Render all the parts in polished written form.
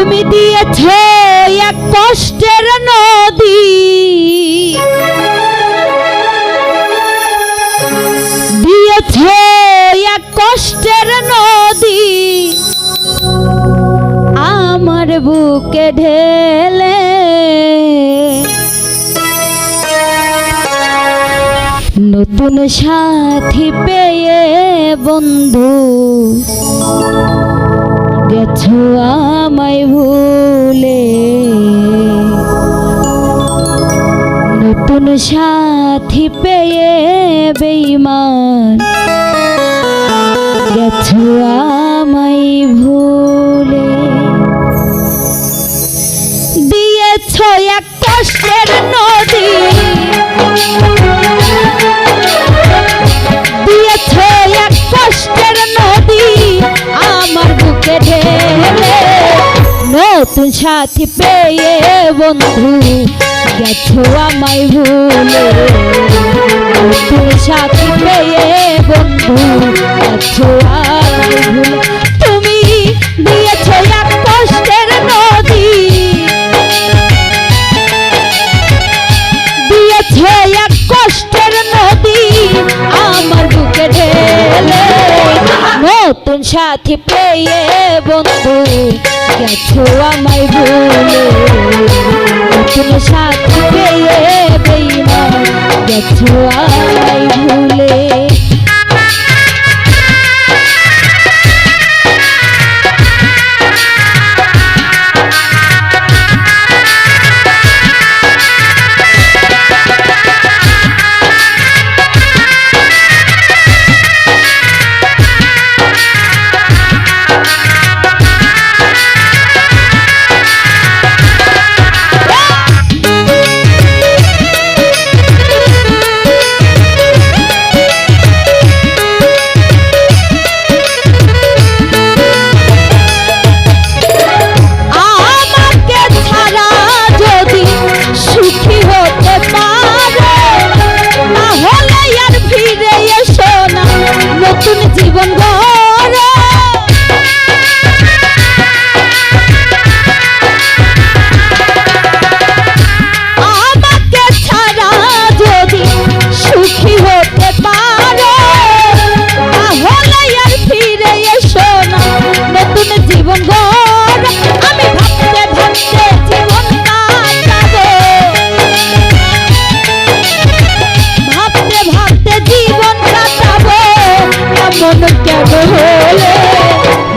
তুমি দিয়েছ এক কষ্টের নদী, দিয়েছ এক কষ্টের নদী আমার বুকে ঢেলে। নতুন সাথী পেয়ে বন্ধু গেছো আমায় ভুলে, নতুন সাথী পেয়ে বেঈমান গেছো আমায় ভুলে। দিয়েছ এক কষ্টের নদী, দিয়েছ এক কষ্টের নদী আমার বুকে ঢেলে। নতুন সাথী পেয়ে বন্ধু গেছো আমায় ভুলে, নতুন সাথী পেয়ে বন্ধু গেছো আমায় ভুলে। তুমি দিয়েছ এক কষ্টের নদী, দিয়েছ এক কষ্টের নদী আমার বুকে ঢেলে। নতুন সাথী পেয়ে বন্ধু গেছো আমায় ভুলে, নতুন সাথী পেয়ে বেঈমান গেছো আমায় ভুলে।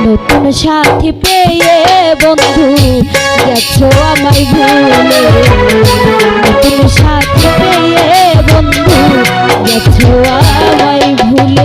নতুন সাথী পেয়ে বন্ধু গেছো আমায় ভুলে, নতুন সাথী পেয়ে বন্ধু গেছো আমায় ভুলে।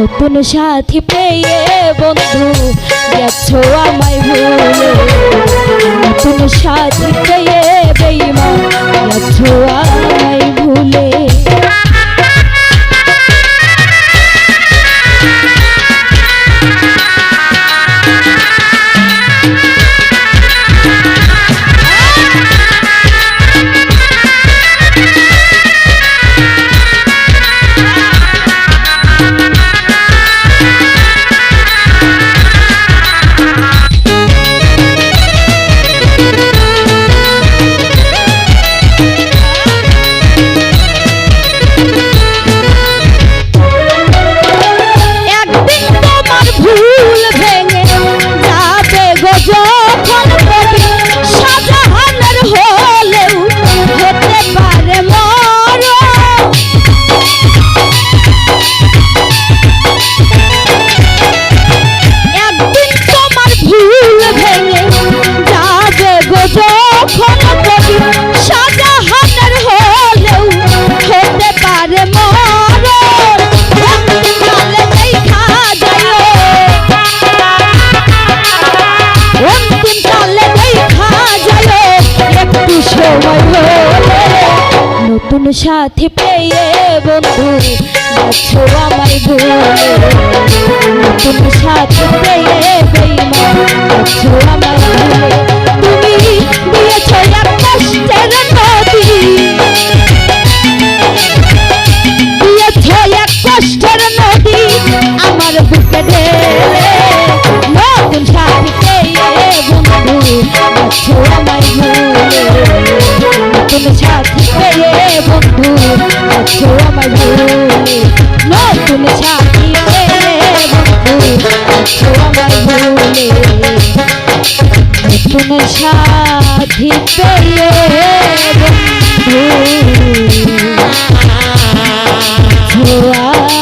নতুন সাথী পেয়ে বন্ধু গেছো আমায় ভুলে, নতুন সাথী পেয়ে বেঈমান গেছো আমায় ভুলে। নতুন সাথী পেয়ে বন্ধু গেছো আমায় ভুলে নতুন সাথী পেয়ে বেঈমান গেছো আমায় ভুলে তুমি দিয়েছো এক কষ্টের নদী দিয়েছো এক কষ্টের নদী আমার বুকে ঢেলে নতুন সাথী পেয়ে বন্ধু গেছো আমায় ভুলে নতুন সাথী পেয়ে বন্ধু গেছো আমায় ভুলে নতুন সাথী পেয়ে বন্ধু গেছো আমায় ভুলে নতুন সাথী পেয়ে বন্ধু গেছো